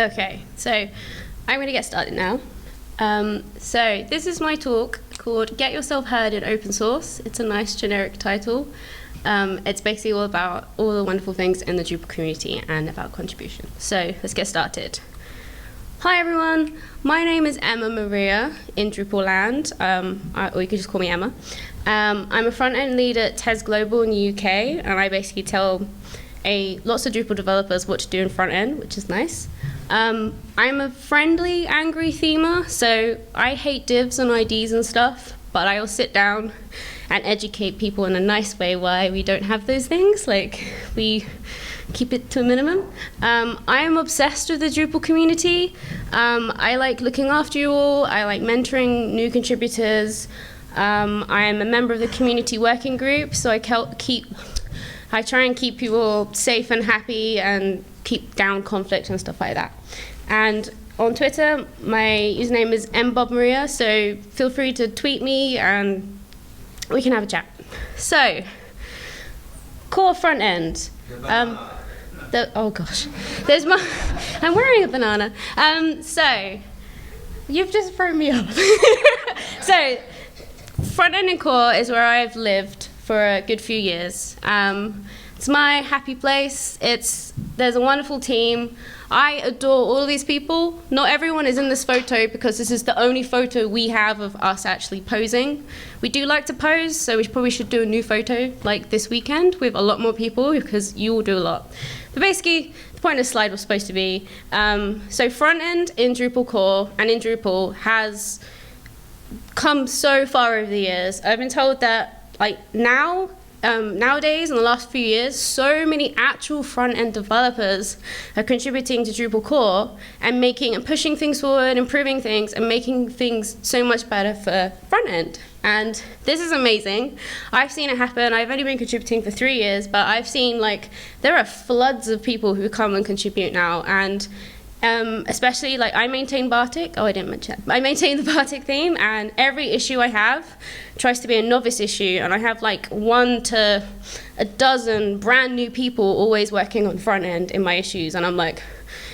Okay, so I'm going to get started now. So this is my talk called Get Yourself Heard in Open Source. It's a nice generic title. It's basically all about all the wonderful things in the Drupal community and about contribution. So let's get started. Hi everyone, my name is Emma Maria in Drupal land, or you could just call me Emma. I'm a front-end lead at TES Global in the UK, and I basically tell lots of Drupal developers what to do in front-end, which is nice. I'm a friendly, angry themer, so I hate divs and IDs and stuff, but I'll sit down and educate people in a nice way why we don't have those things, like we keep it to a minimum. I am obsessed with the Drupal community. I like looking after you all. I like mentoring new contributors. I am a member of the community working group, so I try and keep people safe and happy and keep down conflict and stuff like that. And on Twitter, my username is mbobmaria, so feel free to tweet me and we can have a chat. So, core front end. Oh gosh, I'm wearing a banana. So, you've just thrown me off. So, front end and core is where I've lived for a good few years. It's my happy place. There's a wonderful team. I adore all of these people. Not everyone is in this photo because this is the only photo we have of us actually posing. We do like to pose, so we probably should do a new photo like this weekend with a lot more people because you all do a lot. But basically, the point of the slide was supposed to be, so front end in Drupal core and in Drupal has come so far over the years. I've been told that nowadays, in the last few years, so many actual front-end developers are contributing to Drupal core and pushing things forward, improving things, and making things so much better for front-end. And this is amazing. I've seen it happen. I've only been contributing for 3 years, but I've seen there are floods of people who come and contribute now. And especially I maintain Bartik. Oh, I didn't mention that. I maintain the Bartik theme, and every issue I have tries to be a novice issue, and I have 1 to a dozen brand new people always working on front end in my issues, and I'm like,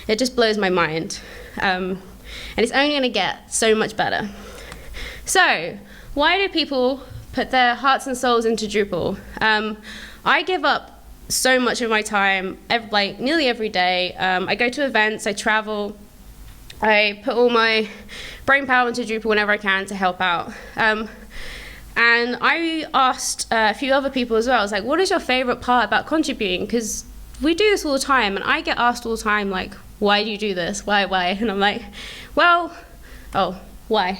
it just blows my mind. And it's only going to get so much better. So, why do people put their hearts and souls into Drupal? I give up so much of my time, nearly every day. I go to events, I travel, I put all my brain power into Drupal whenever I can to help out. And I asked a few other people as well, I was like, what is your favorite part about contributing? Because we do this all the time, and I get asked all the time, why do you do this? Why? And I'm like, well, why?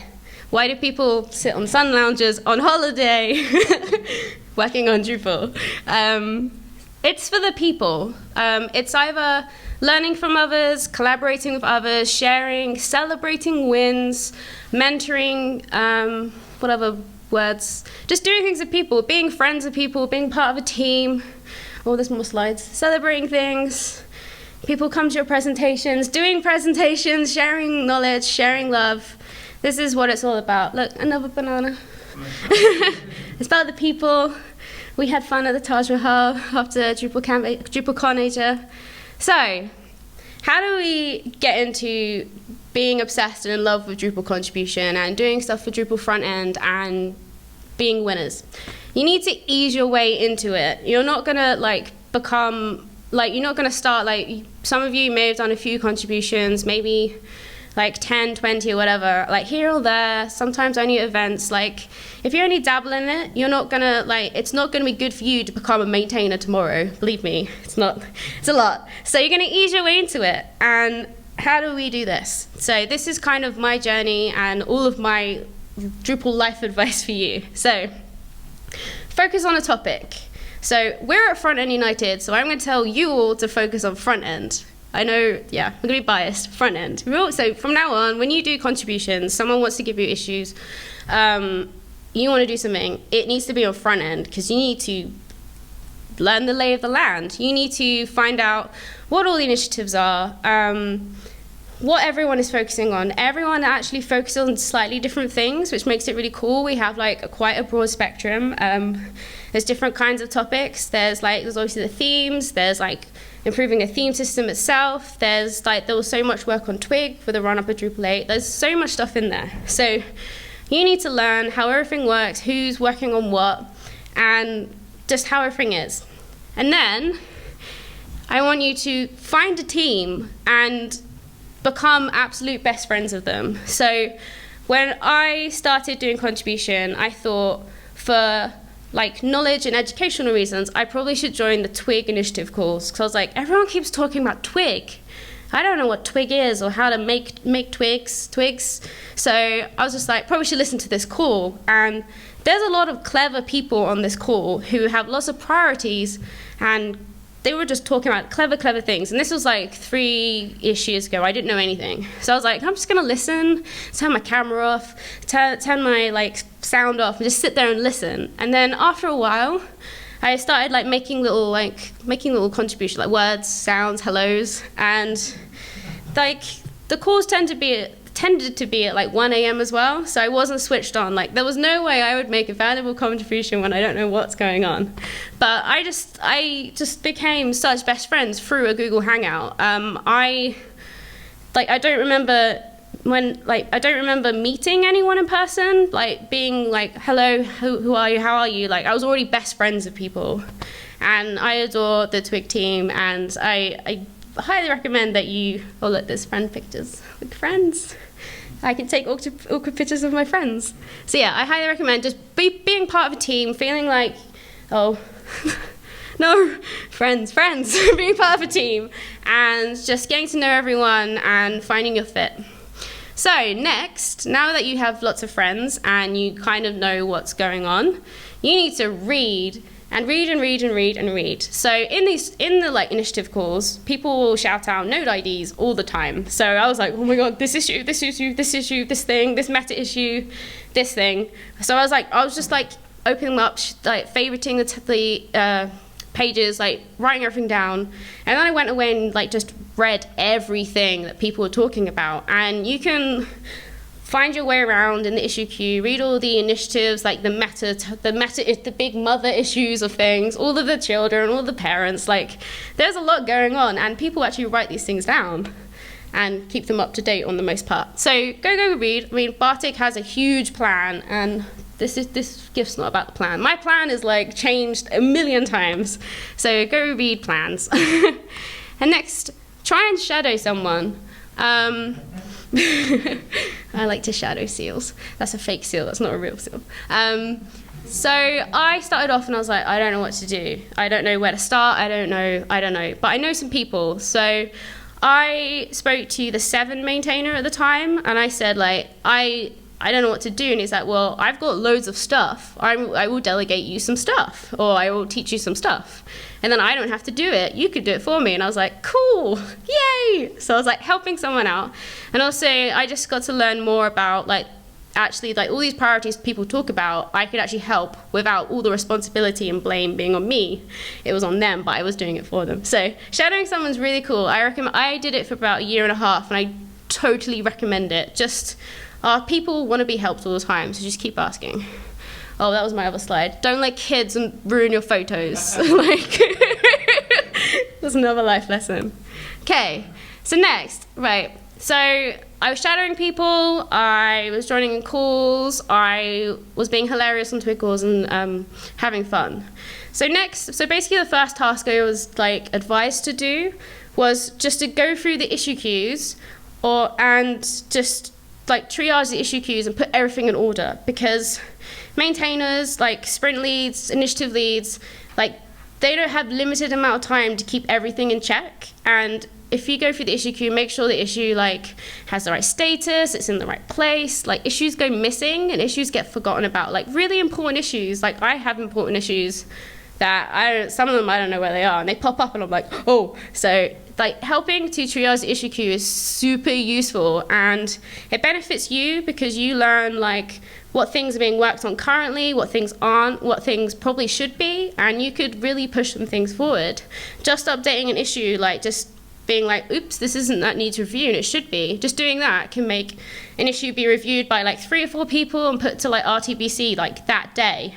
Why do people sit on sun lounges on holiday working on Drupal? It's for the people. It's either learning from others, collaborating with others, sharing, celebrating wins, mentoring, what other words? Just doing things with people, being friends with people, being part of a team. Oh, there's more slides. Celebrating things. People come to your presentations, doing presentations, sharing knowledge, sharing love. This is what it's all about. Look, another banana. It's about the people. We had fun at the Taj Mahal after Drupalcamp, DrupalCon Asia. So, how do we get into being obsessed and in love with Drupal contribution and doing stuff for Drupal front end and being winners? You need to ease your way into it. You're not gonna you're not gonna start some of you may have done a few contributions, maybe 10, 20 or whatever, here or there, sometimes only at events. If you only dabble in it, you're not gonna, it's not gonna be good for you to become a maintainer tomorrow. Believe me, it's a lot. So you're gonna ease your way into it. And how do we do this? So this is kind of my journey and all of my Drupal life advice for you. So focus on a topic. So we're at Frontend United, so I'm gonna tell you all to focus on front end. I know, I'm going to be biased, front end. So from now on, when you do contributions, someone wants to give you issues, you want to do something, it needs to be on front end because you need to learn the lay of the land. You need to find out what all the initiatives are, what everyone is focusing on. Everyone actually focuses on slightly different things, which makes it really cool. We have like quite a broad spectrum. There's different kinds of topics. There's obviously the themes. There's like improving a theme system itself. There was so much work on Twig for the run-up of Drupal 8. There's so much stuff in there. So you need to learn how everything works, who's working on what, and just how everything is. And then I want you to find a team and become absolute best friends with them. So when I started doing contribution, I thought for like knowledge and educational reasons, I probably should join the Twig initiative calls, because I was like, everyone keeps talking about Twig. I don't know what Twig is or how to make twigs. So I was just like, probably should listen to this call. And there's a lot of clever people on this call who have lots of priorities, and they were just talking about clever things. And this was like 3-ish years ago. I didn't know anything. So I was like, I'm just gonna listen, turn my camera off, turn my like sound off, and just sit there and listen. And then after a while, I started like making little contributions, like words, sounds, hellos, and like the calls tended to be at like 1 a.m. as well, so I wasn't switched on. Like there was no way I would make a valuable contribution when I don't know what's going on. But I just became such best friends through a Google Hangout. I don't remember meeting anyone in person, like being like, hello, who are you, how are you? Like I was already best friends with people, and I adore the Twig team, and I highly recommend that you, oh look, there's friend pictures with friends. I can take awkward pictures of my friends. So yeah, I highly recommend just being part of a team, feeling like, oh, no, friends, being part of a team, and just getting to know everyone and finding your fit. So next, now that you have lots of friends and you kind of know what's going on, you need to read. So in the like initiative calls, people will shout out node IDs all the time. So I was like, oh my god, this issue, this thing, this meta issue, this thing. So I was just like opening them up, like favoriting the pages, like writing everything down, and then I went away and like just read everything that people were talking about. And you can find your way around in the issue queue, read all the initiatives, like the big mother issues of things, all of the children, all the parents. Like there's a lot going on, and people actually write these things down and keep them up to date on the most part. So go read. I mean, Bartik has a huge plan, and this gift's not about the plan. My plan is like changed a million times. So go read plans. And next, try and shadow someone. I like to shadow seals. That's a fake seal, that's not a real seal. So I started off and I was like, I don't know what to do. I don't know where to start, I don't know. But I know some people. So I spoke to the 7 maintainer at the time, and I said like, I don't know what to do. And he's like, well, I've got loads of stuff. I will delegate you some stuff, or I will teach you some stuff. And then I don't have to do it. You could do it for me. And I was like, cool, yay. So I was like helping someone out. And also I just got to learn more about like, actually like all these priorities people talk about, I could actually help without all the responsibility and blame being on me. It was on them, but I was doing it for them. So shadowing someone's really cool. I did it for about 1.5 years, and I totally recommend it. Just, people want to be helped all the time, so just keep asking. Oh, that was my other slide. Don't let kids ruin your photos. Like, that's another life lesson. Okay, so next, right. So I was shadowing people, I was joining in calls, I was being hilarious on Twig calls and having fun. So basically the first task I was like advised to do was just to go through the issue queues and just like triage the issue queues and put everything in order, because maintainers, like sprint leads, initiative leads, like they don't have limited amount of time to keep everything in check. And if you go through the issue queue, make sure the issue like has the right status, it's in the right place. Like issues go missing and issues get forgotten about. Like really important issues, like I have important issues that some of them I don't know where they are, and they pop up and I'm like, oh. So like helping to triage the issue queue is super useful, and it benefits you because you learn like what things are being worked on currently, what things aren't, what things probably should be, and you could really push some things forward. Just updating an issue, like just being like, oops, this isn't that needs review and it should be. Just doing that can make an issue be reviewed by like 3 or 4 people and put to like RTBC like that day.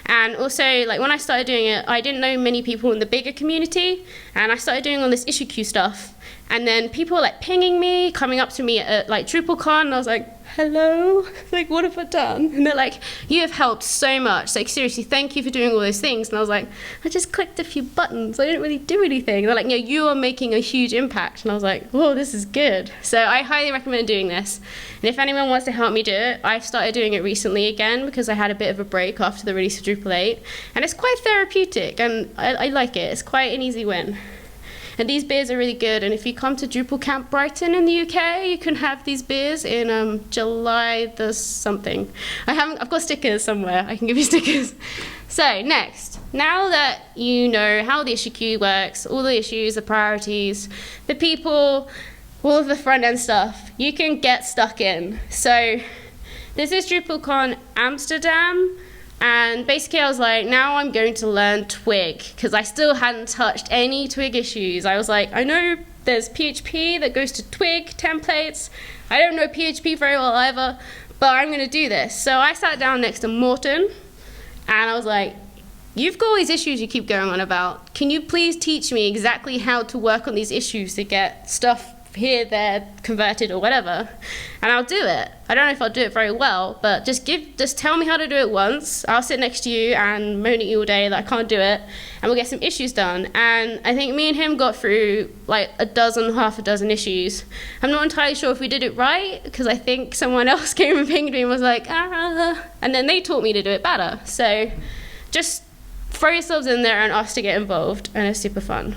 And also, like when I started doing it, I didn't know many people in the bigger community, and I started doing all this issue queue stuff. And then people were like pinging me, coming up to me at like Drupalcon, and I was like, hello, like what have I done? And they're like, you have helped so much, like seriously, thank you for doing all those things. And I was like, I just clicked a few buttons, I didn't really do anything. And they're like, no, you are making a huge impact. And I was like, whoa, this is good. So I highly recommend doing this. And if anyone wants to help me do it, I started doing it recently again because I had a bit of a break after the release of Drupal 8. And it's quite therapeutic, and I like it. It's quite an easy win. And these beers are really good. And if you come to Drupalcamp Brighton in the UK, you can have these beers in July the something. I've got stickers somewhere. I can give you stickers. So next, now that you know how the issue queue works, all the issues, the priorities, the people, all of the front end stuff, you can get stuck in. So this is DrupalCon Amsterdam. And basically I was like, now I'm going to learn Twig, because I still hadn't touched any Twig issues. I was like, I know there's PHP that goes to Twig templates. I don't know PHP very well either, but I'm going to do this. So I sat down next to Morten, and I was like, you've got all these issues you keep going on about. Can you please teach me exactly how to work on these issues to get stuff here, there, converted or whatever, and I'll do it. I don't know if I'll do it very well, but just tell me how to do it once. I'll sit next to you and moan at you all day that I can't do it, and we'll get some issues done. And I think me and him got through like half a dozen issues. I'm not entirely sure if we did it right, because I think someone else came and pinged me and was like, and then they taught me to do it better. So just throw yourselves in there and ask to get involved, and it's super fun.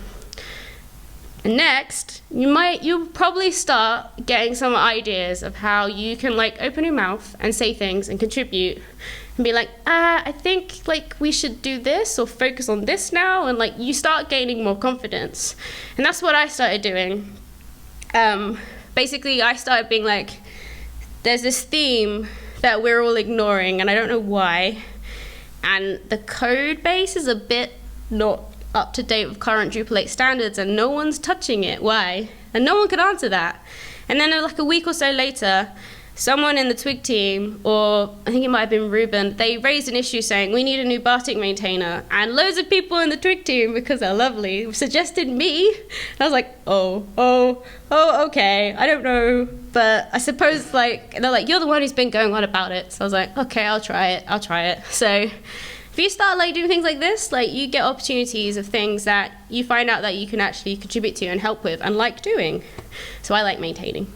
And next, you'll probably start getting some ideas of how you can like open your mouth and say things and contribute and be like, I think like we should do this or focus on this now, and like you start gaining more confidence. And that's what I started doing. Basically, I started being like, there's this theme that we're all ignoring, and I don't know why. And the code base is a bit not up to date with current Drupal 8 standards, and no one's touching it. Why? And no one could answer that. And then like a week or so later, someone in the Twig team, or I think it might have been Ruben, they raised an issue saying we need a new Bartik maintainer, and loads of people in the Twig team, because they're lovely, suggested me. And I was like, oh, okay, I don't know, but I suppose like, they're like, you're the one who's been going on about it. So I was like, okay, I'll try it. So if you start like doing things like this, like you get opportunities of things that you find out that you can actually contribute to and help with and like doing. So I like maintaining.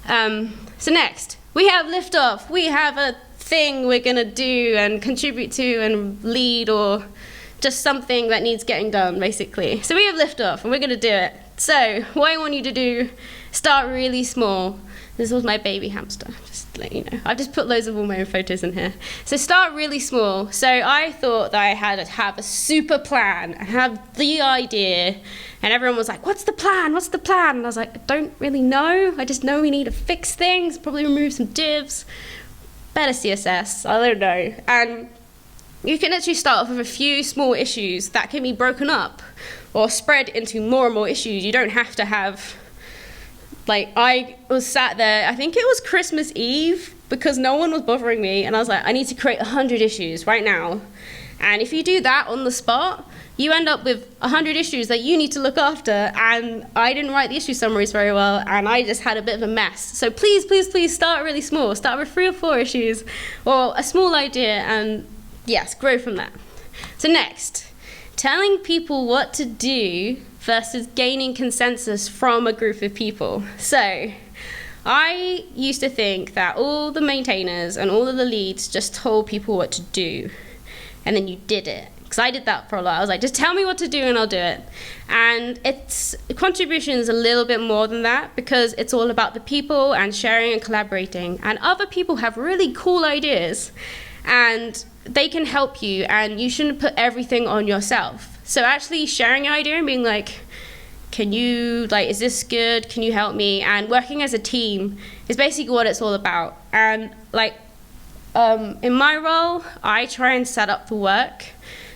So next, we have Liftoff. We have a thing we're gonna do and contribute to and lead, or just something that needs getting done, basically. So we have Liftoff, and we're gonna do it. So what I want you to do, start really small. This was my baby hamster, just to let you know. I've just put loads of all my own photos in here. So start really small. So I thought that I had to have a super plan and have the idea. And everyone was like, what's the plan? And I was like, I don't really know. I just know we need to fix things, probably remove some divs, better CSS, I don't know. And you can actually start off with a few small issues that can be broken up or spread into more and more issues. You don't have to have, like, I was sat there, I think it was Christmas Eve, because no one was bothering me, and I was like, I need to create 100 issues right now. And if you do that on the spot, you end up with 100 issues that you need to look after, and I didn't write the issue summaries very well, and I just had a bit of a mess. So please start really small. Start with 3 or 4 issues, or a small idea, and yes, grow from that. So next, telling people what to do versus gaining consensus from a group of people. So I used to think that all the maintainers and all of the leads just told people what to do, and then you did it. Because I did that for a lot. I was like, just tell me what to do and I'll do it. And contribution is a little bit more than that, because it's all about the people and sharing and collaborating. And other people have really cool ideas, and they can help you, and you shouldn't put everything on yourself. So actually sharing your idea and being like, can you, like, is this good? Can you help me? And working as a team is basically what it's all about. And like, in my role, I try and set up the work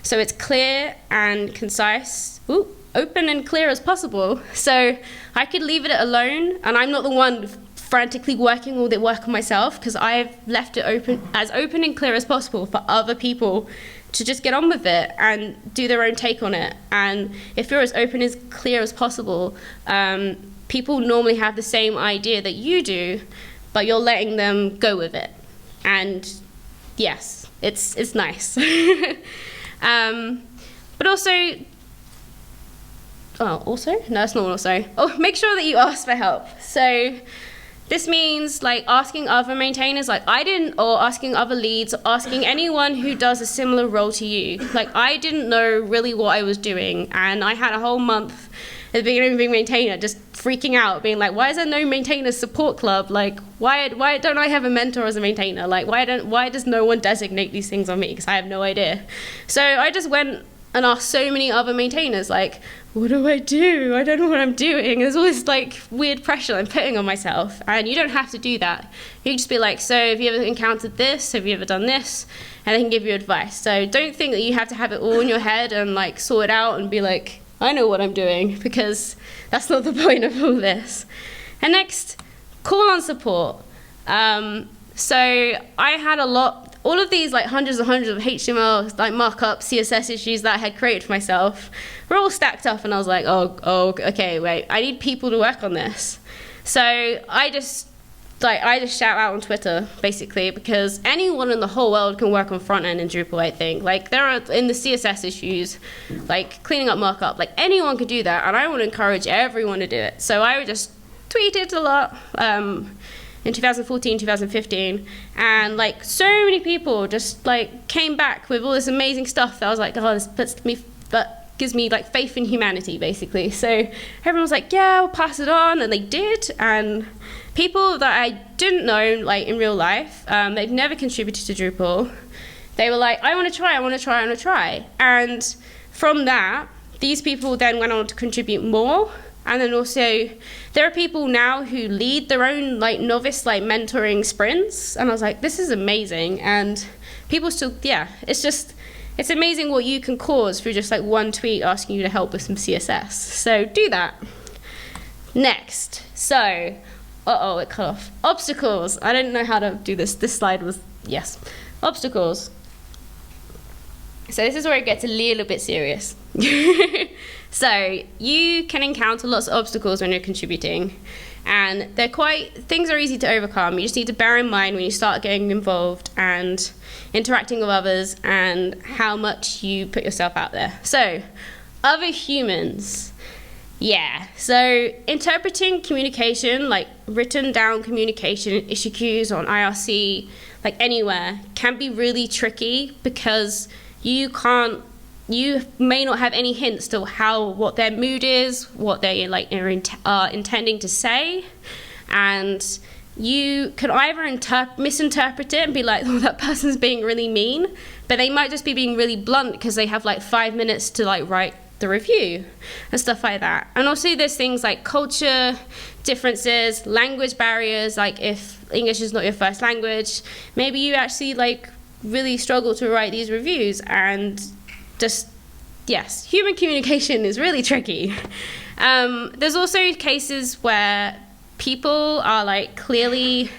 so it's clear and concise. Ooh, open and clear as possible. So I could leave it alone, and I'm not the one frantically working all the work on myself, because I've left it open and clear as possible for other people to just get on with it and do their own take on it. And if you're as open and clear as possible, people normally have the same idea that you do, but you're letting them go with it. And yes, it's nice. But also, no, it's not also. Oh, make sure that you ask for help. So this means like asking other maintainers like I didn't, or asking other leads, or asking anyone who does a similar role to you. Like I didn't know really what I was doing, and I had a whole month at the beginning of being maintainer just freaking out, being like, why is there no maintainer support club? Like why don't I have a mentor as a maintainer? Like why does no one designate these things on me? Because I have no idea. So I just went and asked so many other maintainers, like, what do? I don't know what I'm doing. There's all this like weird pressure I'm putting on myself, and you don't have to do that. You can just be like, so have you ever encountered this? Have you ever done this? And they can give you advice. So don't think that you have to have it all in your head and like sort it out and be like, I know what I'm doing, because that's not the point of all this. And next, call on support. So I had all of these like hundreds and hundreds of HTML like markup CSS issues that I had created for myself were all stacked up, and I was like, okay, wait, I need people to work on this. So I just shout out on Twitter, basically, because anyone in the whole world can work on front end in Drupal, I think. Like there are in the CSS issues, like cleaning up markup, like anyone could do that, and I want to encourage everyone to do it. So I would just tweet it a lot. In 2014, 2015, and like so many people just like came back with all this amazing stuff that I was like, oh, that gives me like faith in humanity, basically. So everyone was like, yeah, we'll pass it on, and they did. And people that I didn't know like in real life, they'd never contributed to Drupal, they were like, I want to try. And from that, these people then went on to contribute more. And then also, there are people now who lead their own like novice like mentoring sprints, and I was like, this is amazing. And people still, it's amazing what you can cause through just like one tweet asking you to help with some CSS. So do that. Next, so, it cut off. Obstacles. I didn't know how to do this. This slide was, yes, obstacles. So this is where it gets a little bit serious. So you can encounter lots of obstacles when you're contributing, and things are easy to overcome. You just need to bear in mind when you start getting involved and interacting with others and how much you put yourself out there. So other humans. Yeah, so interpreting communication, like written down communication, issue queues on IRC, like anywhere, can be really tricky, because you may not have any hints to what their mood is, what they are intending to say, and you can either misinterpret it and be like, oh, that person's being really mean, but they might just be being really blunt because they have like 5 minutes to like write the review and stuff like that. And also there's things like culture differences, language barriers, like if English is not your first language, maybe you actually like really struggle to write these reviews, and just, yes, human communication is really tricky. There's also cases where people are like clearly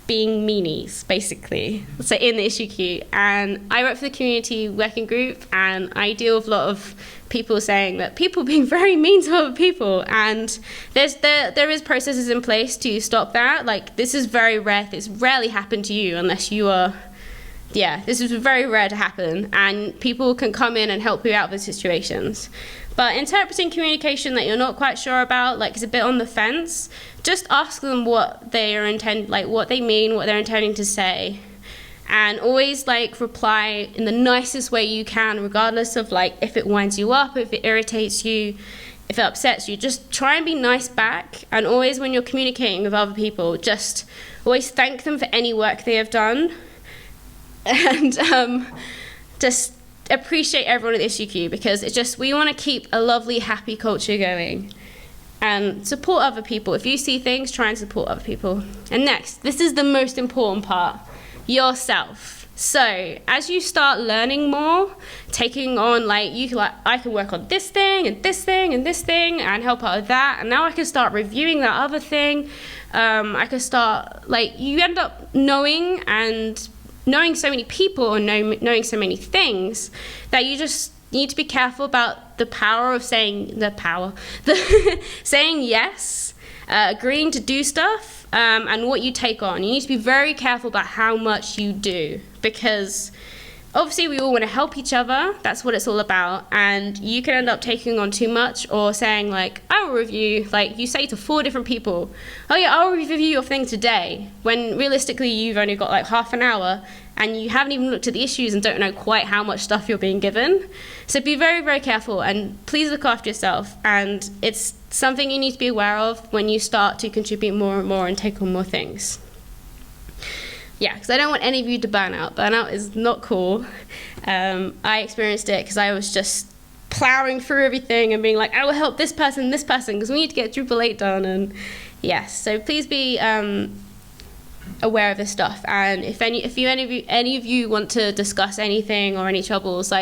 being meanies, basically, so in the issue queue. And I work for the community working group, and I deal with a lot of people saying that people being very mean to other people, and there is processes in place to stop that. Like, this is very rare. It's rarely happened to you unless you are, this is very rare to happen, and people can come in and help you out with situations. But interpreting communication that you're not quite sure about, like, is a bit on the fence, just ask them what they are what they mean, what they're intending to say, and always like reply in the nicest way you can, regardless of like if it winds you up, if it irritates you, if it upsets you. Just try and be nice back, and always when you're communicating with other people, just always thank them for any work they have done, and just appreciate everyone at the issue queue, because it's just, we want to keep a lovely, happy culture going, and support other people. If you see things, try and support other people. And next, this is the most important part, yourself. So as you start learning more, taking on like I can work on this thing and this thing and this thing and help out with that, and now I can start reviewing that other thing. I can start you end up knowing so many people and knowing so many things that you just need to be careful about the power of saying saying yes, agreeing to do stuff, and what you take on. You need to be very careful about how much you do, because obviously we all want to help each other. That's what it's all about. And you can end up taking on too much, or saying I will review, you say to 4 different people, oh yeah, I'll review your thing today, when realistically you've only got half an hour and you haven't even looked at the issues and don't know quite how much stuff you're being given. So be very, very careful, and please look after yourself. And it's something you need to be aware of when you start to contribute more and more and take on more things. Yeah, because I don't want any of you to burn out. Burnout is not cool. I experienced it because I was just plowing through everything and being I will help this person, because we need to get Drupal 8 done. And yes, so please be aware of this stuff. And if any of you want to discuss anything or any troubles,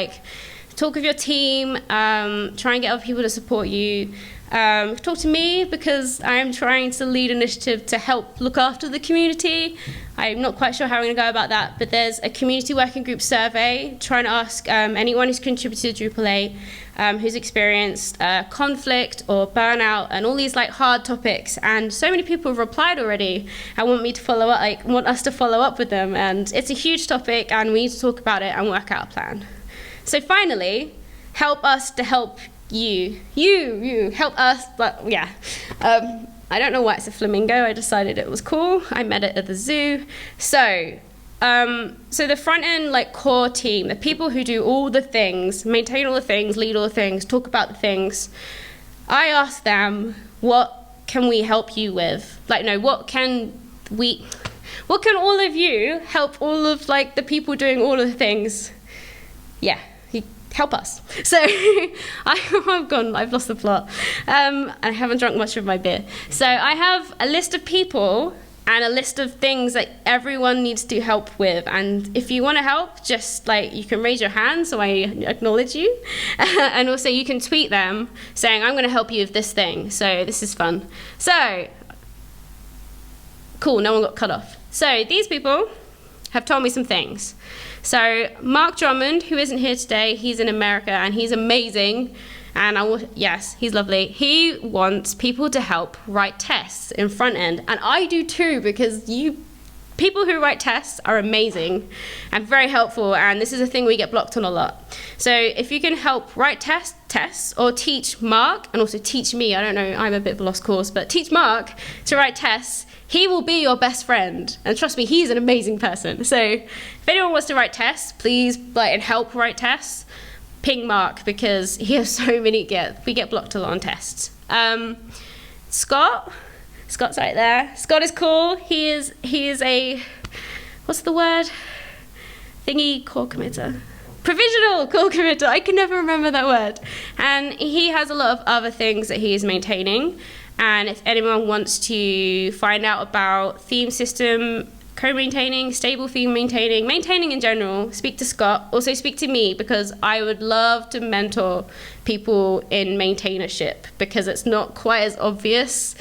talk with your team, try and get other people to support you. Talk to me, because I'm trying to lead an initiative to help look after the community. I'm not quite sure how I'm going to go about that, but there's a community working group survey trying to ask anyone who's contributed to Drupal 8, who's experienced conflict or burnout and all these hard topics. And so many people have replied already and want me to follow up, want us to follow up with them. And it's a huge topic, and we need to talk about it and work out a plan. So finally, help us to help you help us. But yeah, I don't know why it's a flamingo. I decided it was cool. I met it at the zoo. So the front end core team, the people who do all the things, maintain all the things, lead all the things, talk about the things, I asked them, what can we help you with? What can all of you help all of the people doing all of the things? Yeah. Help us. So I've lost the plot. I haven't drunk much of my beer. So I have a list of people and a list of things that everyone needs to help with. And if you want to help, just you can raise your hand so I acknowledge you. And also you can tweet them saying, I'm going to help you with this thing. So this is fun. So, cool, no one got cut off. So these people have told me some things. So Mark Drummond, who isn't here today, he's in America and he's amazing. And yes, he's lovely. He wants people to help write tests in front end. And I do too, because people who write tests are amazing and very helpful. And this is a thing we get blocked on a lot. So if you can help write tests or teach Mark, and also teach me, I don't know, I'm a bit of a lost cause, but teach Mark to write tests, he will be your best friend. And trust me, he's an amazing person. So if anyone wants to write tests, please and help write tests, ping Mark, because he has so many, we get blocked a lot on tests. Scott's right there. Scott is cool. He is a, what's the word? Thingy core committer. Provisional core committer. I can never remember that word. And he has a lot of other things that he is maintaining. And if anyone wants to find out about theme system co-maintaining, stable theme maintaining in general, speak to Scott. Also speak to me, because I would love to mentor people in maintainership, because it's not quite as obvious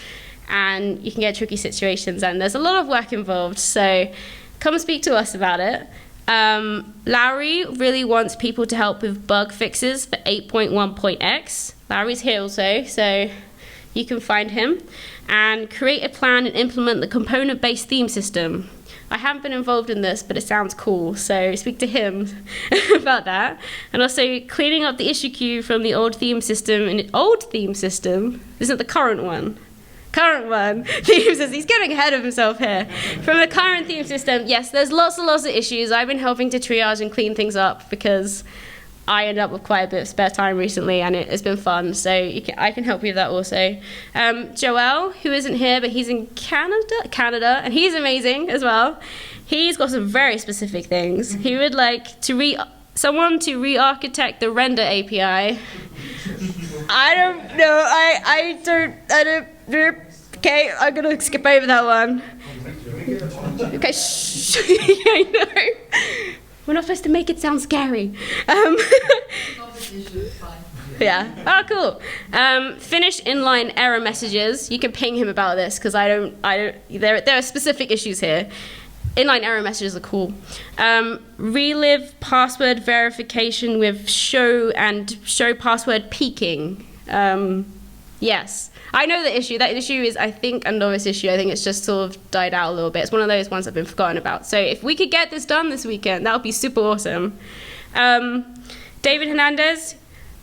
and you can get tricky situations and there's a lot of work involved. So come speak to us about it. Larry really wants people to help with bug fixes for 8.1.x. Larry's here also, so you can find him. And create a plan and implement the component-based theme system. I haven't been involved in this, but it sounds cool, so speak to him about that. And also cleaning up the issue queue from the old theme system. And old theme system isn't the current one. Current one. Theme system. He's getting ahead of himself here. From the current theme system, yes, there's lots and lots of issues. I've been helping to triage and clean things up because I ended up with quite a bit of spare time recently, and it's been fun. So I can help you with that also. Joel, who isn't here, but he's in Canada, and he's amazing as well. He's got some very specific things. He would like to someone to re-architect the render API. I don't know. I don't. Okay, I'm gonna skip over that one. Okay, shh. I know. We're not supposed to make it sound scary. Yeah. Oh, cool. Finish inline error messages. You can ping him about this because I don't. There are specific issues here. Inline error messages are cool. Relive password verification with show password peaking. Yes. I know the issue. That issue is, I think, a novice issue. I think it's just sort of died out a little bit. It's one of those ones I've been forgotten about. So if we could get this done this weekend, that would be super awesome. David Hernandez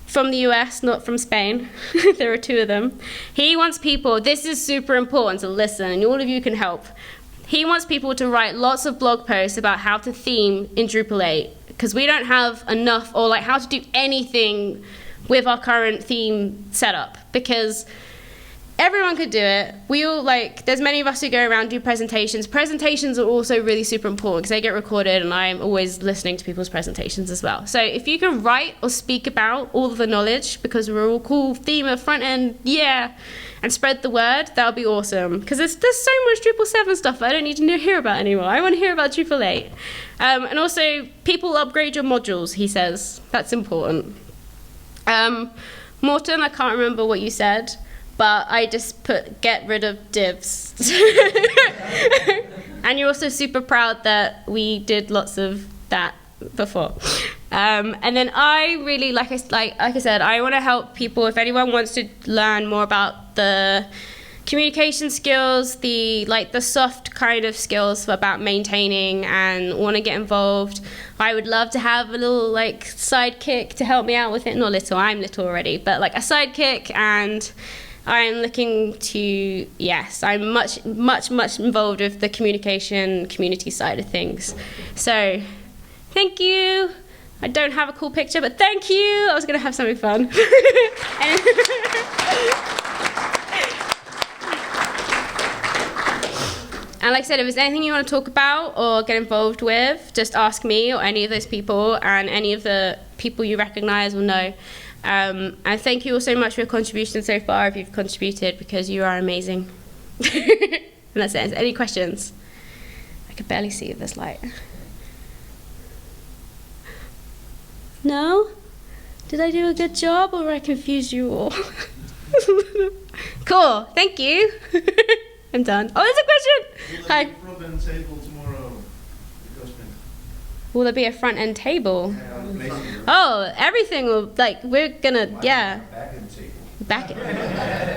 from the US, not from Spain. There are 2 of them. He wants people, this is super important to listen, and all of you can help. He wants people to write lots of blog posts about how to theme in Drupal 8, because we don't have enough, or like how to do anything with our current theme setup, because everyone could do it. We all, like, there's many of us who go around, do presentations. Presentations are also really super important because they get recorded, and I'm always listening to people's presentations as well. So if you can write or speak about all of the knowledge, because we're all cool, theme of front end, yeah, and spread the word, that would be awesome. Because there's so much Drupal 7 stuff I don't need to hear about anymore. I want to hear about Drupal 8. And also, people upgrade your modules, he says. That's important. Morton, I can't remember what you said, but I just put get rid of divs. And you're also super proud that we did lots of that before. And then I really, like I said, I want to help people. If anyone wants to learn more about the communication skills, the soft kind of skills about maintaining and want to get involved, I would love to have a little like sidekick to help me out with it. Not little, I'm little already, but like a sidekick. And I'm looking to, yes, I'm much involved with the communication community side of things. So thank you. I don't have a cool picture, but thank you. I was going to have something fun. And like I said, if there's anything you want to talk about or get involved with, just ask me or any of those people and any of the people you recognize or know. And thank you all so much for your contribution so far, if you've contributed, because you are amazing. And that's it. Any questions? I can barely see this light. No? Did I do a good job, or I confused you all? Cool. Thank you. I'm done. Oh, there's a question. Hi. Will there be a front-end table tomorrow? Will there be a front-end table? Oh, everything will, like, we're gonna, yeah.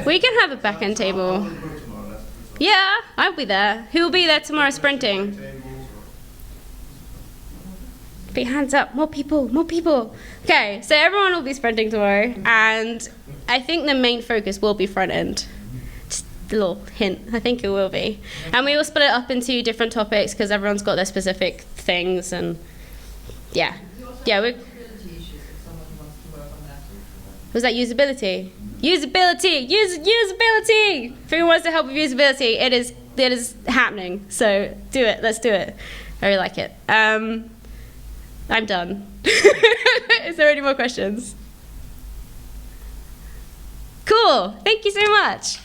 We can have a back-end table. Yeah, I'll be there. Who will be there tomorrow sprinting? Put your hands up. More people, more people. Okay, so everyone will be sprinting tomorrow, and I think the main focus will be front-end. A little hint, I think it will be. And we will split it up into different topics because everyone's got their specific things, and yeah. Was that usability? Usability! Usability! If anyone wants to help with usability, it is happening. So do it, let's do it. I really like it. I'm done. Is there any more questions? Cool, thank you so much.